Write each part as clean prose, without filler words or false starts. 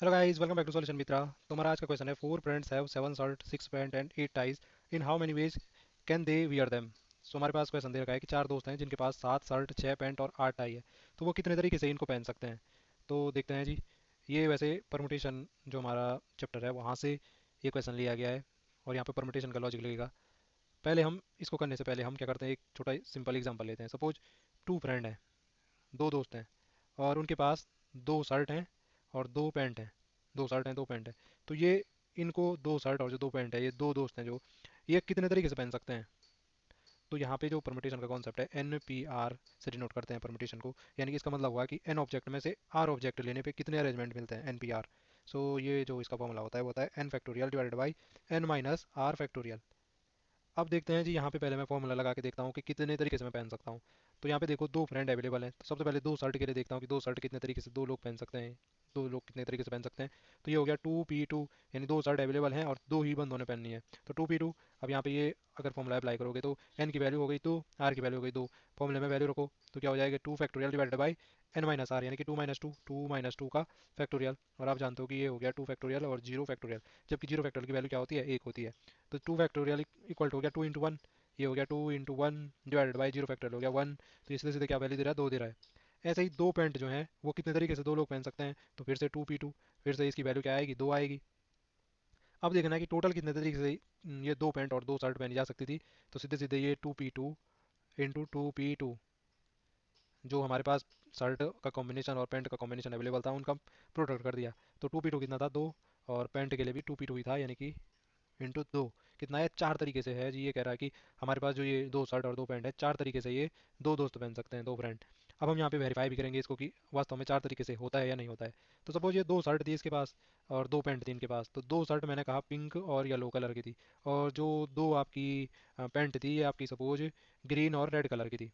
Hello guys, welcome back to solution Mitra. तो हमारा आज का क्वेश्चन है, four friends have seven shirt, six pant and eight ties. In how many ways can they wear them? So हमारे पास question दे रखा है कि चार दोस्त हैं जिनके पास सात शर्ट, छह पैंट और आठ टाई है। तो वो कितने तरीके से इनको पहन सकते हैं? तो देखते हैं जी। ये वैसे परमुटेशन जो हमारा चैप्टर है वहाँ से ये क्वेश्चन लिया गया है, और यहाँ पे परमुटेशन का लॉजिक लगेगा। पहले हम इसको करने से पहले हम क्या करते हैं, एक छोटा सिंपल एग्जांपल लेते हैं। सपोज टू फ्रेंड हैं, दो दोस्त हैं, और उनके पास दो शर्ट हैं और दो पैंट हैं। दो शर्ट हैं, दो पैंट हैं। तो ये इनको दो शर्ट और जो दो पैंट है, ये दो दोस्त हैं जो, ये कितने तरीके से पहन सकते हैं? तो यहाँ पे जो परमुटेशन का कॉन्सेप्ट है, एन पी आर से डिनोट करते हैं परमुटेशन को। यानी कि इसका मतलब हुआ कि एन ऑब्जेक्ट में से आर ऑब्जेक्ट लेने पे कितने अरेंजमेंट मिलते हैं, एन पी आर। सो ये जो इसका फॉर्मूला होता है वो होता है n factorial divided by n minus r factorial. अब देखते हैं जी, यहाँ पे पहले मैं फॉर्मूला लगा के देखता हूँ कि कितने तरीके से मैं पहन सकता हूँ। तो यहाँ पे देखो, दो फ्रेंड अवेलेबल हैं, तो सबसे पहले दो शर्ट के लिए देखता हूँ कि दो शर्ट कितने तरीके से दो लोग पहन सकते हैं। दो लोग कितने तरीके से पहन सकते हैं? तो ये हो गया टू पी टू, यानी दो शर्ट अवेलेबल हैं और दो ही बंदों ने पहननी है। तो टू पी टू। अब यहाँ पे ये अगर फॉर्मूला अप्लाई करोगे तो एन की वैल्यू हो गई दो, आर की वैल्यू हो गई दो। फॉर्मूले में वैल्यू रखो तो क्या हो जाएगा, two factorial divided by n minus r, यानी कि टू माइनस टू का फैक्टोरियल। और आप जानते हो कि ये हो गया टू फैक्टोरियल और जीरो फैक्टोरियल, जबकि जीरो फैक्टोरियल की वैल्यू क्या होती है, एक होती है। तो टू फैक्टोरियल इक्वल हो गया टू इंटू वन, ये हो गया two into one divided by zero factorial हो गया वन। तो इसलिए सीधे क्या वैल्यू दे रहा है, दो दे रहा है। ऐसे ही दो पैंट जो हैं वो कितने तरीके से दो लोग पहन सकते हैं? तो फिर से टू पी टू, फिर से इसकी वैल्यू क्या आएगी, दो आएगी। अब देखना है कि टोटल कितने तरीके से ये दो पैंट और दो शर्ट पहनी जा सकती थी। तो सीधे सीधे ये two P two into two P two, जो हमारे पास शर्ट का कॉम्बिनेशन और पैंट का कॉम्बिनेशन अवेलेबल था उनका प्रोडक्ट कर दिया। तो टू पी टू कितना था, दो। और पैंट के लिए भी टू पी टू ही था, यानी कि इंटू दो। कितना है, चार तरीके से है जी। ये कह रहा है कि हमारे पास जो ये दो शर्ट और दो पैंट है, चार तरीके से ये दो दोस्त पहन सकते हैं, दो फ्रेंड। अब हम यहाँ पे वेरीफाई भी करेंगे इसको कि वास्तव में चार तरीके से होता है या नहीं होता है। तो सपोज ये दो शर्ट थी इसके पास और दो पैंट थी इनके पास। तो दो शर्ट मैंने कहा पिंक और येलो कलर की थी, और जो दो आपकी पैंट थी ये आपकी सपोज ग्रीन और रेड कलर की थी।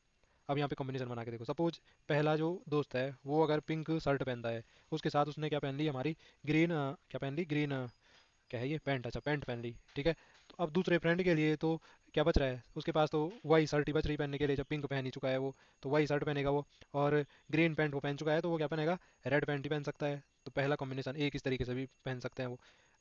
अब यहाँ पे कॉम्बिनेशन बना के देखो। सपोज पहला जो दोस्त है वो अगर पिंक शर्ट पहनता है, उसके साथ उसने क्या पहन ली, हमारी ग्रीन क्या पहन ली, ग्रीन क्या है ये, पैंट। अच्छा, पैंट पहन ली, ठीक है। तो अब दूसरे फ्रेंड के लिए तो क्या बच रहा है, उसके पास तो वाई शर्ट ही बच रही पहनने के लिए, जब पिंक पहन ही चुका है वो। तो वाई शर्ट पहनेगा वो, और ग्रीन पैंट वो पहन चुका है तो वो क्या पहनेगा, रेड पैंट ही पहन सकता है। तो पहला कॉम्बिनेशन एक इस तरीके से भी पहन सकते हैं वो।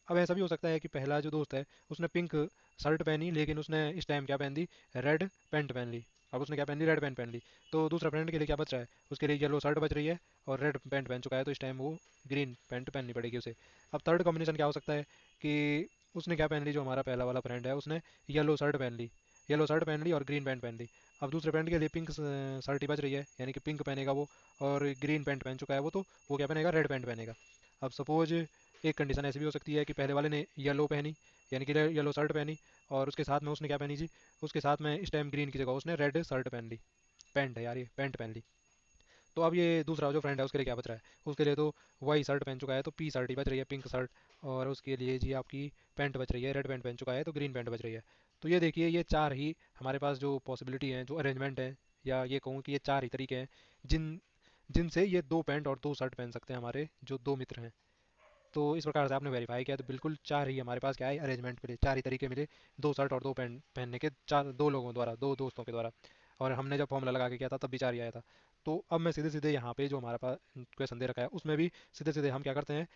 अब ऐसा भी हो सकता है कि पहला जो दोस्त है उसने पिंक शर्ट पहनी, लेकिन उसने इस टाइम क्या पहन दी, रेड पैंट पहन ली। अब उसने क्या पहन ली, रेड पैंट पहन ली। तो दूसरा फ्रेंड के लिए क्या बच रहा है, उसके लिए येलो शर्ट बच रही है और रेड पैंट पहन चुका है, तो इस टाइम वो ग्रीन पैंट पहननी पड़ेगी उसे। अब थर्ड कॉम्बिनेशन क्या हो सकता है कि उसने क्या पहन ली, जो हमारा पहला वाला फ्रेंड है उसने येलो शर्ट पहन ली, येलो शर्ट पहन ली और ग्रीन पैंट पहन ली। अब दूसरे फ्रेंड के लिए पिंक शर्ट ही बच रही है, यानी कि पिंक पहनेगा वो, और ग्रीन पैंट पहन चुका है वो, तो वो क्या पहनेगा, रेड पैंट पहनेगा। अब सपोज एक कंडीशन ऐसी भी हो सकती है कि पहले वाले ने येलो पहनी, यानी कि येलो शर्ट पहनी, और उसके साथ में उसने क्या पहनी जी, उसके साथ में इस टाइम ग्रीन की जगह उसने रेड शर्ट पहन ली, पैंट है यार, ये पैंट पहन ली। तो अब ये दूसरा जो फ्रेंड है उसके लिए क्या बच रहा है, उसके लिए तो वाई शर्ट पहन चुका है तो पी शर्ट ही बच रही है, पिंक शर्ट। और उसके लिए जी आपकी पैंट बच रही है, रेड पैंट पहन चुका है तो ग्रीन पैंट बच रही है। तो ये देखिए, ये चार ही हमारे पास जो पॉसिबिलिटी है, जो अरेंजमेंट है, या ये कहूँ कि ये चार ही तरीके हैं जिन जिनसे ये दो पैंट और दो शर्ट पहन सकते हैं हमारे जो दो मित्र हैं। तो इस प्रकार से आपने वेरीफाई किया तो बिल्कुल चार ही हमारे पास क्या है, अरेंजमेंट मिले, चार ही तरीके मिले दो शर्ट और दो पैंट पहनने के, चार दो लोगों द्वारा, दो दोस्तों के द्वारा। और हमने जब फॉर्मूला लगा के किया था तब भी चार ही आया था। तो अब मैं सीधे सीधे यहाँ पे जो हमारे पास क्वेश्चन दे रखा है उसमें भी सीधे सीधे हम क्या करते हैं,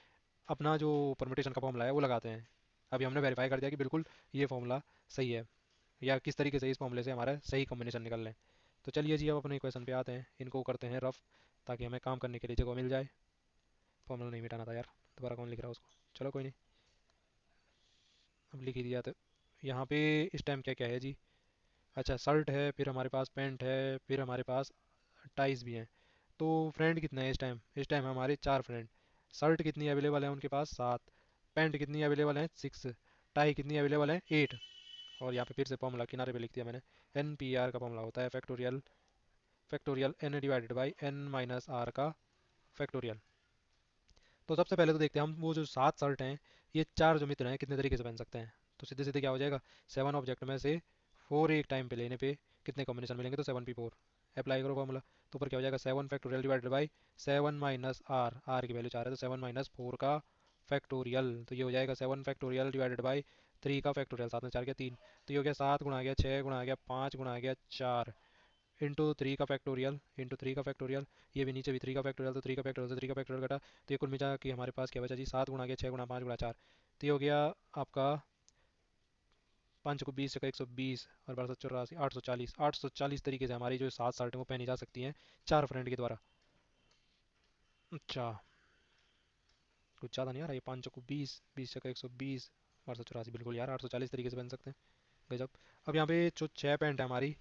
अपना जो परमुटेशन का फॉर्मूला है वो लगाते हैं। अभी हमने वेरीफाई कर दिया कि बिल्कुल ये फॉर्मूला सही है, या किस तरीके से इस फॉर्मूले से हमारा सही कॉम्बिनेशन निकल रहे हैं। तो चलिए जी, अब अपने क्वेश्चन पे आते हैं, इनको करते हैं रफ, ताकि हमें काम करने के लिए जगह मिल जाए। फॉर्मूला नहीं मिटाना था यार, दोबारा कौन लिख रहा है उसको, चलो कोई नहीं, अब लिख ही दिया। तो यहाँ पे इस टाइम क्या क्या है जी, अच्छा शर्ट है, फिर हमारे पास पैंट है, फिर हमारे पास टाइज भी हैं। तो फ्रेंड कितने हैं इस टाइम, इस टाइम हमारे चार फ्रेंड। शर्ट कितनी अवेलेबल है उनके पास, सात। पैंट कितनी अवेलेबल है, सिक्स। टाई कितनी अवेलेबल है, एट। और यहाँ पे फिर से फॉर्मूला किनारे पे लिख दिया मैंने, एन पी आर का फॉर्मूला होता है factorial, factorial n divided by n minus r का फैक्टोरियल। तो सबसे पहले तो देखते हैं हम, वो जो सात शर्ट हैं, ये चार जो मित्र हैं कितने तरीके से पहन सकते हैं। तो सीधे सीधे क्या हो जाएगा, सेवन ऑब्जेक्ट में से फोर एक टाइम पे लेने पे कितने कॉम्बिनेशन मिलेंगे, तो सेवन पी फोर। अप्लाई करो फॉर्मूला। तो ऊपर क्या हो जाएगा, seven factorial divided by seven minus r, r की वैल्यू चार है तो सेवन माइनस फोर का फैक्टोरियल। तो ये हो जाएगा seven factorial divided by three का फैक्टोरियल, सात में चार गया तीन। तो ये हो गया सात गुणा गया छः गुणा गया पाँच गुणा गया चार इंटू थ्री का फैक्टोरियल इंटू थ्री का फैक्टोरियल, ये भी नीचे भी थ्री का फैक्टोरियल, तो थ्री का फैक्टोरियल से थ्री का फैक्टोरियल घटा, तो ये कुल मिला कि हमारे पास क्या बचा जी, सात गुणा के छः गुणा पाँच गुणा चार, तो ये हो गया आपका पाँच को बीस का 120 और 12 चौरासी 840, 840 तरीके से हमारी जो सात शर्टें वो पहनी जा सकती हैं चार फ्रेंड के द्वारा। अच्छा, कुछ ज़्यादा नहीं आ रहा ये, पाँच को बीस, बीस का 120, 12 चौरासी, बिल्कुल यार 840 तरीके से बन सकते हैं। गजब। अब यहाँ पे जो छः पैंट है हमारी,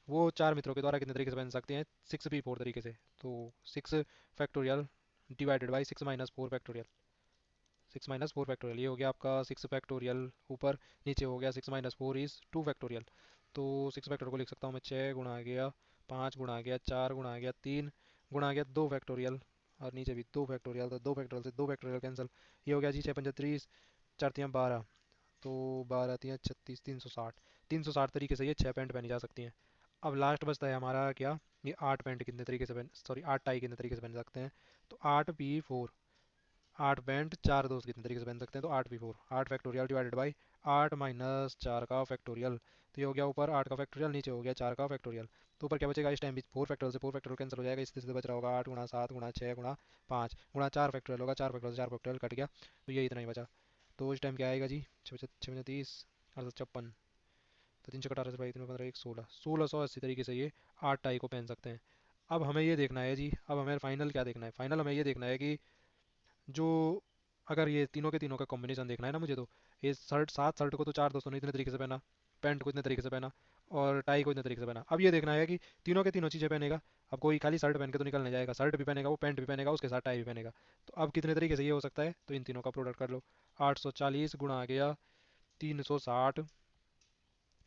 वो चार मित्रों के द्वारा कितने तरीके से बन सकते हैं, सिक्स भी फोर तरीके से, तो six factorial divided by six minus four factorial, six minus four factorial, ये हो गया आपका सिक्स फैक्टोरियल ऊपर, नीचे हो गया six minus four is two factorial. तो सिक्स फैक्टोरियल को लिख सकता हूँ मैं, छः गुणा आ गया, पाँच गुणा आ गया, चार गुणा आ गया, तीन गुणा आ गया दो फैक्टोरियल, और नीचे भी दो फैक्टोरियल, तो दो फैक्टोरियल से दो फैक्टोरियल कैंसिल, ये हो गया जी छः पंजा 30, चार तियाँ 12, तो 12 तियाँ 36, 360, 360 तरीके से ये छः पैंट पहनी जा सकती हैं। अब लास्ट बचता है हमारा क्या, ये आठ पैंट कितने तरीके से बन, सॉरी आठ टाई कितने तरीके से बन सकते हैं, तो आठ पी फोर, आठ बैंड चार दोस्त कितने तरीके से बन सकते हैं, तो आठ पी फोर, आठ फैक्टोरियल डिवाइडेड बाई आठ माइनस चार का फैक्टोरियल, तो ये हो गया ऊपर आठ का फैक्टोरियल, नीचे हो गया चार का फैक्टोरियल, तो ऊपर क्या बचेगा इस टाइम भी, फोर फैक्टोरियल से फोर फैक्टोरियल कैंसिल हो जाएगा, इससे सीधे बच रहा होगा आठ गुणा सात गुणा छः गुणा पाँच गुणा चार फैक्टोरियल होगा, चार फैक्टोरियल से चार फैक्टोरियल कट गया, तो ये इतना ही बचा। तो इस टाइम क्या आएगा जी, छः छः 30, 856, तो 318 से भाई तीन 15 एक 16, 1680 तरीके से ये आठ टाई को पहन सकते हैं। अब हमें ये देखना है जी, अब हमें फाइनल क्या देखना है, फाइनल हमें ये देखना है कि जो, अगर ये तीनों के तीनों का कॉम्बिनेशन देखना है ना मुझे, तो ये शर्ट, सात शर्ट को तो चार दोस्तों ने इतने तरीके से पहना, पैंट को इतने तरीके से पहना, और टाई को इतने तरीके से पहना, अब ये देखना है कि तीनों के तीनों चीज़ें पहनेगा। अब कोई खाली शर्ट पहन के तो निकलने जाएगा, शर्ट भी पहनेगा वो, पैंट भी पहनेगा, उसके साथ टाई भी पहनेगा, तो अब कितने तरीके से ये हो सकता है, तो इन तीनों का प्रोडक्ट कर लो, 840 गुणा आ गया 360,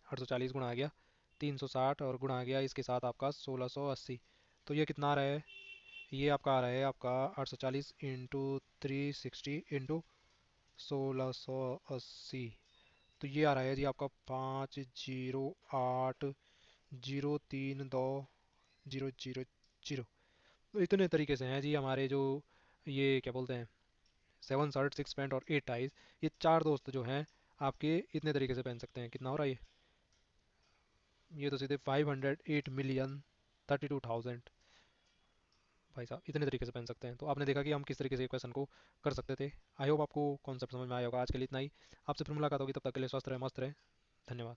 840 गुणा आ गया 360, और गुणा आ गया इसके साथ आपका 1680, तो ये कितना आ रहा है, ये आपका आ रहा है आपका 840 इंटू 360 इंटू 1680, तो ये आ रहा है जी आपका 508030 तो इतने तरीके से हैं जी हमारे जो, ये क्या बोलते हैं, सेवन शर्ट सिक्स पैंट और एट टाइज, ये चार दोस्त जो हैं आपके इतने तरीके से पहन सकते हैं। कितना हो रहा है ये तो सीधे 508,032,000 भाई साहब इतने तरीके से पहन सकते हैं। तो आपने देखा कि हम किस तरीके से क्वेश्चन को कर सकते थे। आई होप आपको कॉन्सेप्ट समझ में आया होगा। आज के लिए इतना ही, आपसे फिर मुलाकात होगी, तब तक के लिए स्वस्थ रहे, मस्त रहे, धन्यवाद।